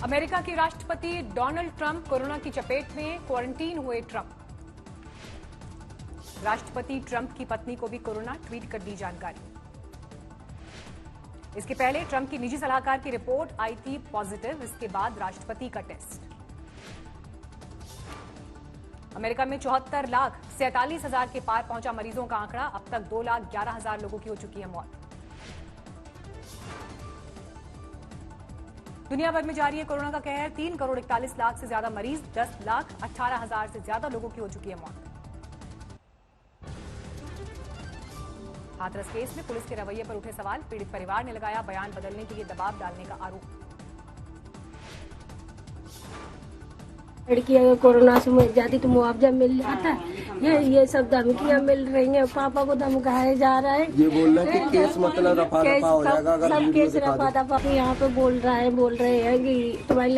America के राष्ट्रपति Donald Trump corona की चपेट में, क्वारंटीन हुए ट्रंप। राष्ट्रपति ट्रंप की पत्नी को भी कोरोना, ट्वीट कर दी जानकारी। इसके पहले ट्रंप की निजी सलाहकार की रिपोर्ट आई थी पॉजिटिव, इसके बाद राष्ट्रपति का टेस्ट। अमेरिका में 74,47,000 के पार पहुंचा मरीजों का आंकड़ा, अब तक 2,11,000 लोगों की हो चुकी है मौत। दुनिया भर में जारी है कोरोना का कहर, 3,41,00,000 से ज्यादा मरीज, 10,18,000 से ज्यादा लोगों की हो चुकी है मौत। हाथरस केस में पुलिस के रवैये पर उठे सवाल, पीड़ित परिवार ने लगाया बयान बदलने के लिए दबाव डालने का आरोप। लड़की अगर कोरोना से मर जाती तो मुआवजा मिल जाता है, ये सब धमकियां मिल रही हैं, पापा को धमकाया जा रहा है। ये बोल रहे हैं कि केस मतलब रफा दफा हो जाएगा अगर सब केस रफा दफा यहाँ पे बोल रहे हैं कि तुम्हारी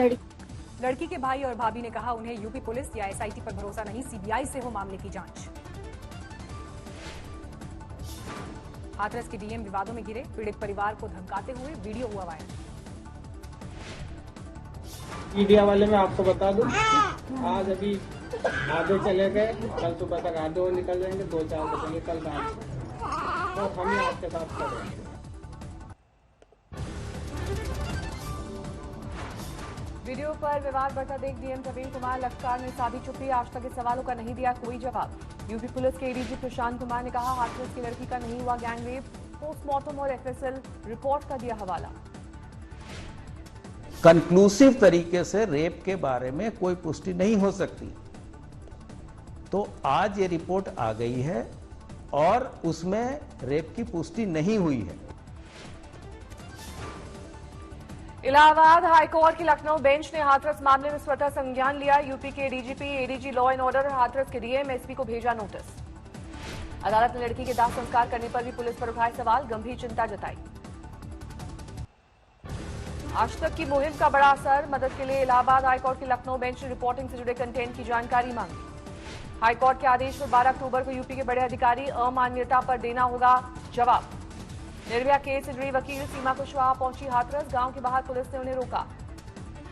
लड़की के भाई और भाभी ने कहा उन्हें यूपी पुलिस या एसआईटी पर भरोसा नहीं, सीबीआई से हो मामले की जांच। हाथरस के डीएम विवादों में घिरे, पीड़ित परिवार को धमकाते हुए वीडियो हुआ वायरल। मीडिया वाले मैं आपको बता दूं, आज अभी आधे चले गए, कल सुबह तक आधे और निकल जाएंगे, 2-4 बचेंगे कल रात से, और हम ही आपके साथ करेंगे। वीडियो पर विवाद बढ़ता देख डीएम प्रवीण कुमार लखकार ने साधी चुप्पी, आज तक इस सवालों का नहीं दिया कोई जवाब। यूपी पुलिस के एडीजी प्रशांत कुमार ने कहा हाथरस की लड़की का नहीं हुआ गैंगरेप, पोस्टमार्टम और एफएसएल रिपोर्ट का दिया हवाला। कंक्लूसिव तरीके से रेप के बारे में कोई पुष्टि नहीं हो सकती, तो आज ये रिपोर्ट आ गई है और उसमें रेप की पुष्टि नहीं हुई है। इलाहाबाद हाईकोर्ट की लखनऊ बेंच ने हाथरस मामले में स्वतः संज्ञान लिया। यूपी के DGP, ADG law and order Hathras के डीएम, एसपी को भेजा नोटिस। अदालत ने लड़की के दाह संस्कार करने पर भी पुलिस पर उठाए सवाल, गंभीर चिंता जताई। आज तक की मुहिम का बड़ा असर, मदद के लिए इलाहाबाद हाईकोर्ट की लखनऊ बेंच ने रिपोर्टिंग से जुड़े कंटेंट की जानकारी मांगी। हाईकोर्ट के आदेश पर 12 अक्टूबर को यूपी के बड़े अधिकारी अमान्यता पर देना होगा जवाब। निर्भया केस से जुड़ी वकील सीमा कुशवाहा पहुंची हाथरस, गांव के बाहर पुलिस ने उन्हें रोका।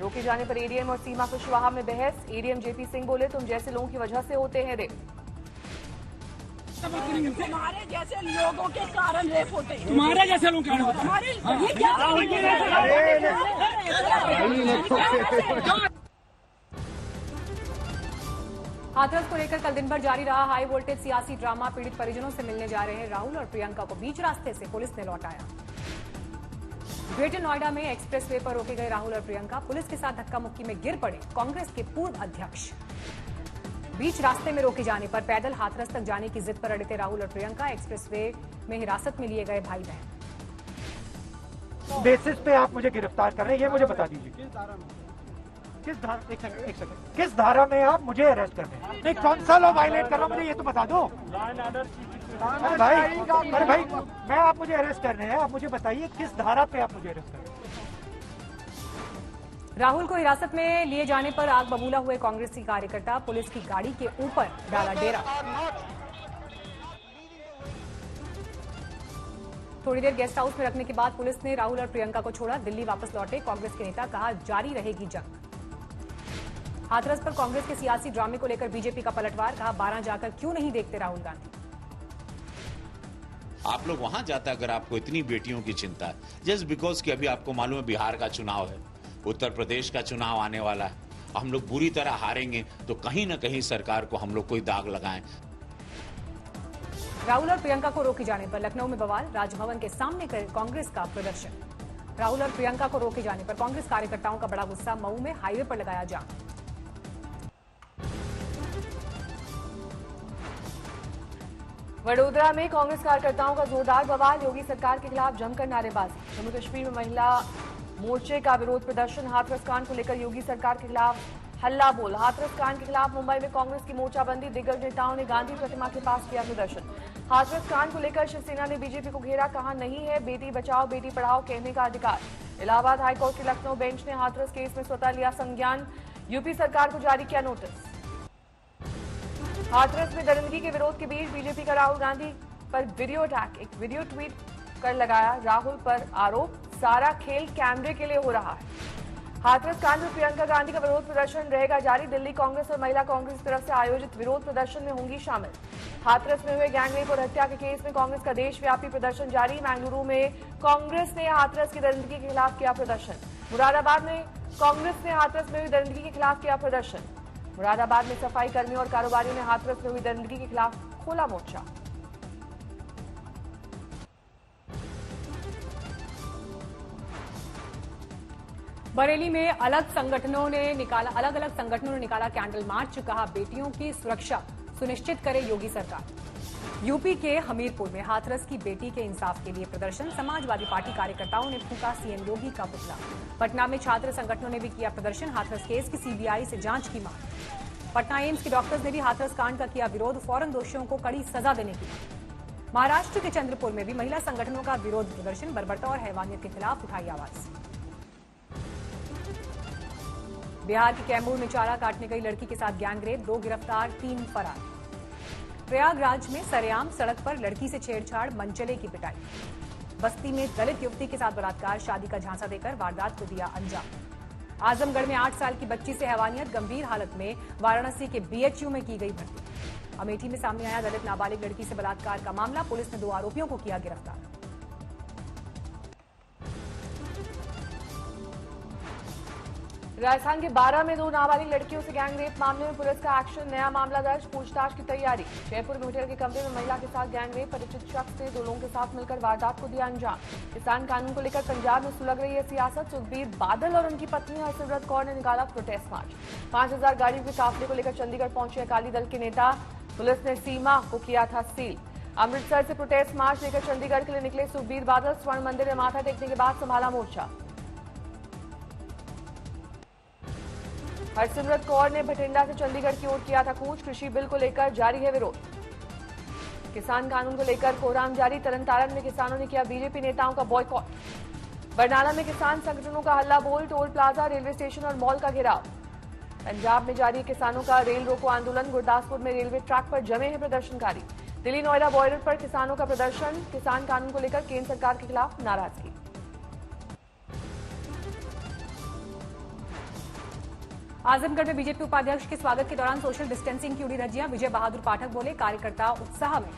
रोके जाने पर एडीएम और सीमा कुशवाहा में बहस, एडीएम जेपी सिंह बोले तुम जैसे लोगों की वजह से होते हैं रेप। तुम्हारे जैसे लोगों के कारण रेप होते हैं, तुम्हारे जैसे लोग हाथरस को लेकर कल दिन भर जारी रहा हाई वोल्टेज सियासी ड्रामा, पीड़ित परिजनों से मिलने जा रहे हैं राहुल और प्रियंका को बीच रास्ते से पुलिस ने लौटाया। ग्रेटर नोएडा में एक्सप्रेसवे पर रोके गए राहुल और प्रियंका, पुलिस के साथ धक्का मुक्की में गिर पड़े कांग्रेस के पूर्व अध्यक्ष। बीच रास्ते में रोके जाने पर पैदल हाथरस तक जाने की जिद पर अड़े थे राहुल और प्रियंका, एक्सप्रेसवे में हिरासत में लिए गए भाई बहन। बेसिस पे आप मुझे गिरफ्तार कर रहे हैं, ये मुझे बता दीजिए किस धारा, एक सेकंड, किस धारा में आप मुझे अरेस्ट कर रहे हैं? नहीं, कौन सा लॉ वायलेट कर रहा हूं, मुझे ये तो बता दो। अरे भाई मैं, आप मुझे अरेस्ट कर रहे हैं, आप मुझे बताइए किस धारा पे आप मुझे अरेस्ट कर रहे हैं? राहुल को हिरासत में लिए जाने पर आग बबूला हुए कांग्रेसी कार्यकर्ता, पुलिस की गाड़ी के ऊपर डाला डेरा। थोड़ी देर गेस्ट हाउस में रखने के बाद पुलिस ने राहुल और प्रियंका को छोड़ा, दिल्ली वापस लौटे कांग्रेस के नेता, कहा जारी रहेगी जंग। हाथरस पर कांग्रेस के सियासी ड्रामे को लेकर बीजेपी का पलटवार, कहा 12 जाकर क्यों नहीं देखते राहुल गांधी। आप लोग वहां जाते अगर आपको इतनी बेटियों की चिंता है, जस्ट बिकॉज कि अभी आपको मालूम है बिहार का चुनाव है, उत्तर प्रदेश का चुनाव आने वाला है, हम लोग बुरी तरह हारेंगे तो कहीं ना कहीं सरकार को हम लोग कोई दाग लगाएं। राहुल और प्रियंका को रोके जाने पर लखनऊ में बवाल, राजभवन के सामने कांग्रेस का प्रदर्शन। राहुल और प्रियंका को रोके जाने पर कांग्रेस कार्यकर्ताओं का बड़ा गुस्सा, मऊ में हाईवे पर लगाया जाम। वडोदरा में कांग्रेस कार्यकर्ताओं का जोरदार बवाल, योगी सरकार के खिलाफ जमकर नारेबाजी। जम्मू कश्मीर में महिला मोर्चे का विरोध प्रदर्शन, हाथरस कांड को लेकर योगी सरकार के खिलाफ हल्ला बोल। हाथरस कांड के खिलाफ मुंबई में कांग्रेस की मोर्चाबंदी, दिग्गज नेताओं ने गांधी प्रतिमा के पास किया प्रदर्शन। हाथरस कांड को लेकर शिवसेना ने बीजेपी को घेरा, कहा नहीं है बेटी बचाओ बेटी पढ़ाओ कहने का अधिकार। इलाहाबाद हाईकोर्ट की लखनऊ बेंच ने हाथरस केस में स्वतः लिया संज्ञान, यूपी सरकार को जारी किया नोटिस। हाथरस में दरिंदगी के विरोध के बीच बीजेपी का राहुल गांधी पर वीडियो अटैक, एक वीडियो ट्वीट कर लगाया राहुल पर आरोप, सारा खेल कैमरे के लिए हो रहा है। हाथरस कांड में प्रियंका गांधी का विरोध प्रदर्शन रहेगा जारी। दिल्ली कांग्रेस और महिला कांग्रेस की तरफ से आयोजित विरोध प्रदर्शन में होंगी शामिल। हाथरस में हुए गैंगरेप और हत्या के केस में कांग्रेस का देशव्यापी प्रदर्शन जारी। मैंगलुरु में कांग्रेस ने हाथरस की दरिंदगी के खिलाफ किया प्रदर्शन। मुरादाबाद में कांग्रेस ने हाथरस में हुई दरिंदगी के खिलाफ किया प्रदर्शन। मुरादाबाद में सफाई कर्मियों और कारोबारियों ने हाथरस में हुई दरिंदगी के खिलाफ खोला मोर्चा। बरेली में अलग अलग संगठनों ने निकाला कैंडल मार्च। कहा, बेटियों की सुरक्षा सुनिश्चित करे योगी सरकार। यूपी के हमीरपुर में हाथरस की बेटी के इंसाफ के लिए प्रदर्शन। समाजवादी पार्टी कार्यकर्ताओं ने फूंका सीएम योगी का पुतला। पटना में छात्र संगठनों ने भी किया प्रदर्शन। हाथरस केस की सीबीआई से जांच की मांग। पटना एम्स के डॉक्टर्स ने भी हाथरस कांड का किया विरोध। फौरन दोषियों को कड़ी सजा देने की मांग। महाराष्ट्र के चंद्रपुर में भी महिला संगठनों का विरोध प्रदर्शन। बर्बरता और हैवानियत के खिलाफ उठाई आवाज। बिहार के कैमूर में चारा काटने गई लड़की के साथ गैंगरेप। 2 गिरफ्तार, 3 फरार। प्रयागराज में सरेआम सड़क पर लड़की से छेड़छाड़, मनचले की पिटाई। बस्ती में दलित युवती के साथ बलात्कार, शादी का झांसा देकर वारदात को दिया अंजाम। आजमगढ़ में 8 साल की बच्ची से हैवानियत, गंभीर हालत में वाराणसी के बीएचयू में की गई भर्ती। अमेठी में सामने आया दलित नाबालिग लड़की से बलात्कार का मामला। पुलिस ने 2 आरोपियों को किया गिरफ्तार। राजस्थान के 12 में 2 नाबालिग लड़कियों से गैंगरेप मामले में पुलिस का एक्शन। नया मामला दर्ज, पूछताछ की तैयारी। जयपुर में होटल के कमरे में महिला के साथ गैंगरेप। परिचित शख्स ने 2 लोगों के साथ मिलकर वारदात को दिया अंजाम। किसान कानून को लेकर पंजाब में सुलग रही है सियासत। सुखबीर बादल और उनकी पत्नी हरसिमरत कौर ने निकाला प्रोटेस्ट मार्च। 5000 गाड़ियों के काफिले को लेकर चंडीगढ़ पहुंचे अकाली दल के नेता। पुलिस ने सीमा को किया था सील। अमृतसर से प्रोटेस्ट मार्च लेकर चंडीगढ़ के लिए निकले सुखबीर बादल। स्वर्ण मंदिर में माथा टेकने के बाद संभाला मोर्चा। हरसिमरत कौर ने भटिंडा से चंडीगढ़ की ओर किया था कूच। कृषि बिल को लेकर जारी है विरोध। किसान कानून को लेकर कोहराम जारी। तरनतारन में किसानों ने किया बीजेपी नेताओं का बॉयकॉट। बरनाला में किसान संगठनों का हल्ला बोल। टोल प्लाजा, रेलवे स्टेशन और मॉल का घेराव। पंजाब में जारी किसानों का रेल रोको आंदोलन। गुरदासपुर में रेलवे ट्रैक पर जमे हैं प्रदर्शनकारी। दिल्ली नोएडा बॉर्डर पर किसानों का प्रदर्शन। किसान कानून को लेकर केंद्र सरकार के खिलाफ नाराजगी। आजमगढ़ में बीजेपी उपाध्यक्ष के स्वागत के दौरान सोशल डिस्टेंसिंग की उड़ी धज्जियां। विजय बहादुर पाठक बोले, कार्यकर्ता उत्साह में।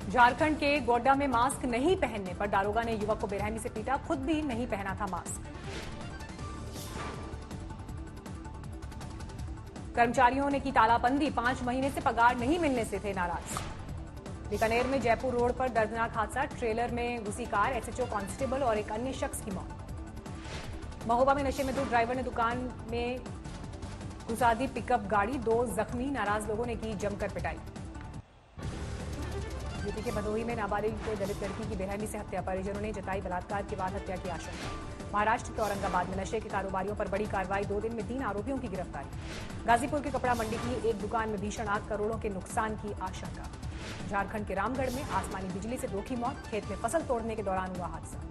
झारखंड के गोड्डा में मास्क नहीं पहनने पर दारोगा ने युवक को बेरहमी से पीटा। खुद भी नहीं पहना था मास्क। कर्मचारियों ने की तालाबंदी। 5 महीने से पगार नहीं मिलने से थे नाराज। बीकानेर में जयपुर रोड पर दर्दनाक हादसा। ट्रेलर में घुसी कार, एसएचओ कांस्टेबल और एक अन्य शख्स की मौत। महोबा में नशे में धुत ड्राइवर ने दुकान में घुसा दी पिकअप गाड़ी। 2 जख्मी, नाराज लोगों ने की जमकर पिटाई। यूपी के भदोही में नाबालिग दलित लड़की की बेरहमी से हत्या। परिजनों ने जताई बलात्कार के बाद हत्या की आशंका। महाराष्ट्र के औरंगाबाद में नशे के कारोबारियों पर बड़ी कार्रवाई। 2 दिन में 3 आरोपियों की गिरफ्तारी। गाजीपुर के कपड़ा मंडी की एक दुकान में भीषण आग, करोड़ों के नुकसान की आशंका। झारखंड के रामगढ़ में आसमानी बिजली से 2 की मौत। खेत में फसल तोड़ने के दौरान हुआ हादसा।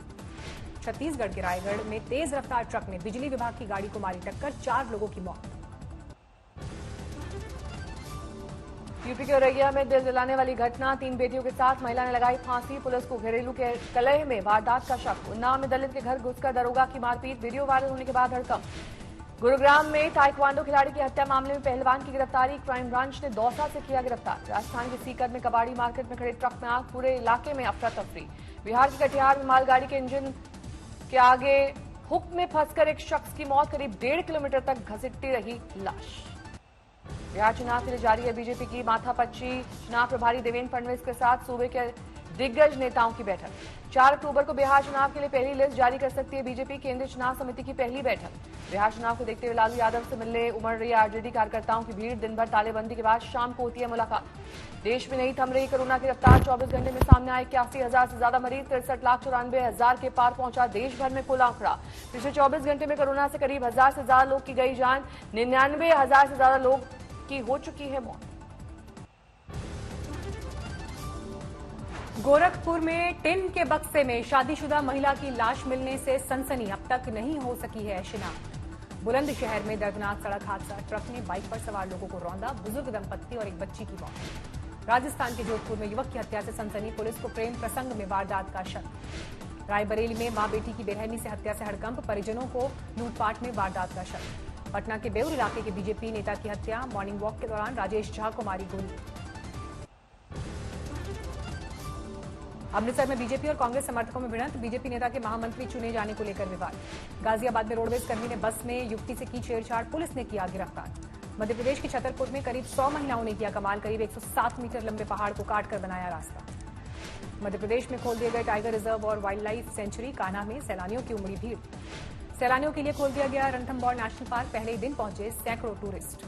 छत्तीसगढ़ के रायगढ़ में तेज रफ्तार ट्रक ने बिजली विभाग की गाड़ी को मारी टक्कर। 4 लोगों की मौत। यूपी के औरैया में दिल जलाने वाली घटना। 3 बेटियों के साथ महिला ने लगाई फांसी। पुलिस को घरेलू के कलह में वारदात का शक। उन्नाव में दलित के घर घुसकर दरोगा की मारपीट। वीडियो वायरल होने के बाद हड़कंप। गुरुग्राम में ताइक्वांडो खिलाड़ी की हत्या मामले में पहलवान की गिरफ्तारी। क्राइम ब्रांच ने दौसा से किया गिरफ्तार। राजस्थान के सीकर में कबाड़ी मार्केट में खड़े ट्रक में आग। पूरे इलाके में अफरा तफरी। बिहार के कटिहार में मालगाड़ी के इंजन के आगे हुक में फंसकर एक शख्स की मौत। करीब 1.5 किलोमीटर तक घसीटती रही लाश। बिहार चुनाव के लिए जारी है बीजेपी की माथापच्ची। चुनाव प्रभारी देवेंद्र फडणवीस के साथ सूबे के दिग्गज नेताओं की बैठक। 4 अक्टूबर को बिहार चुनाव के लिए पहली लिस्ट जारी कर सकती है बीजेपी। केंद्रीय चुनाव समिति की पहली बैठक। बिहार चुनाव को देखते हुए लालू यादव से मिलने उमड़ रही आरजेडी कार्यकर्ताओं की भीड़। दिन भर तालेबंदी के बाद शाम को होती है मुलाकात। देश में नहीं थम रही कोरोना की रफ्तार। 24 घंटे में सामने आए 81,000 से ज्यादा मरीज। 63,94,000 के पार पहुंचा देश भर में कुल आंकड़ा। पिछले 24 घंटे में कोरोना से करीब 1000 से ज्यादा लोग की गई जान। 99,000 से ज्यादा लोग की हो चुकी है मौत। गोरखपुर में टिन के बक्से में शादीशुदा महिला की लाश मिलने से सनसनी। अब तक नहीं हो सकी है शिनाख्त। बुलंदशहर में दर्दनाक सड़क हादसा। ट्रक ने बाइक पर सवार लोगों को रौंदा। बुजुर्ग दंपत्ति और एक बच्ची की मौत। राजस्थान के जोधपुर में युवक की हत्या से सनसनी। पुलिस को प्रेम प्रसंग में वारदात का शक। रायबरेली में मां बेटी की बेरहमी से हत्या से हड़कंप, परिजनों को लूटपाट में वारदात का शक। पटना के बेउर इलाके के बीजेपी नेता की हत्या, मॉर्निंग वॉक के दौरान राजेश झा को मारी गोली। अमृतसर में बीजेपी और कांग्रेस समर्थकों में भिड़ंत, बीजेपी नेता के महामंत्री चुने जाने को लेकर विवाद। गाजियाबाद में रोडवेज कर्मी ने बस में युवती से की छेड़छाड़, पुलिस ने किया गिरफ्तार। मध्य प्रदेश के छतरपुर में करीब 100 महिलाओं ने किया कमाल, करीब 107 मीटर लंबे पहाड़ को काटकर बनाया रास्ता। मध्य प्रदेश में खोल दिए गए टाइगर रिजर्व और वाइल्ड लाइफ सेंचुरी, कान्हा में सैलानियों की उमड़ी भीड़। सैलानियों के लिए खोल दिया गया रणथंभौर नेशनल पार्क, पहले ही दिन पहुंचे सैकड़ों टूरिस्ट।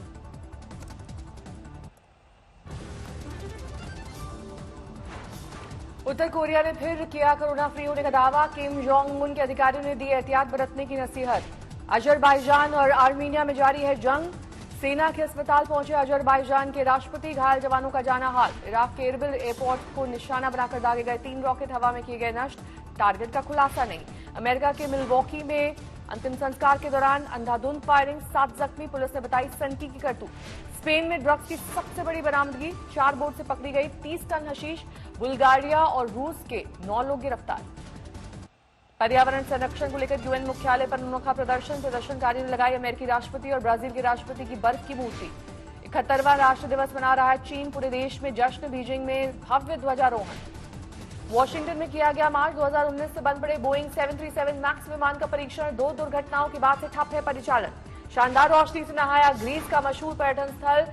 उत्तर कोरिया ने फिर किया कोरोना फ्री होने का दावा, किम जोंग उन के अधिकारियों ने दी एहतियात बरतने की नसीहत। अजरबैजान और आर्मीनिया में जारी है जंग, सेना के अस्पताल पहुंचे अजरबैजान के राष्ट्रपति, घायल जवानों का जाना हाल। इराक के एरबिल एयरपोर्ट को निशाना बनाकर दागे गए 3 रॉकेट हवा में किए गए नष्ट, टारगेट का खुलासा नहीं। अमेरिका के मिलवॉकी में अंतिम संस्कार के दौरान अंधाधुंध फायरिंग, 7 जख्मी, पुलिस ने बताई सनकी की करतूत। स्पेन में ड्रग्स की सबसे बड़ी बरामदगी, 4 बोट से पकड़ी गई 30 टन हशीश, बुल्गारिया और रूस के 9 लोग गिरफ्तार। पर्यावरण संरक्षण को लेकर यूएन मुख्यालय पर अनोखा प्रदर्शन, प्रदर्शनकारियों ने लगाई अमेरिकी राष्ट्रपति और ब्राजील के राष्ट्रपति की बर्फ की मूर्ति। 71वां राष्ट्र दिवस मना रहा है चीन, पूरे देश में जश्न, बीजिंग में भव्य ध्वजारोहण। वॉशिंगटन में किया गया मार्च, 2019 से बंद पड़े बोइंग 737 मैक्स विमान का परीक्षण, 2 दुर्घटनाओं के बाद से ठप है परिचालन। शानदार रोशनी से नहाया ग्रीस का मशहूर पर्यटन स्थल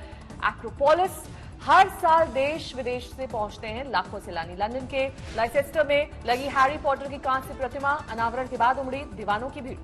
एक्रोपोलिस। हर साल देश विदेश से पहुंचते हैं लाखों सैलानी। लंदन के लाइसेस्टर में लगी हैरी पॉटर की कांस्य प्रतिमा, अनावरण के बाद उमड़ी दीवानों की भीड़।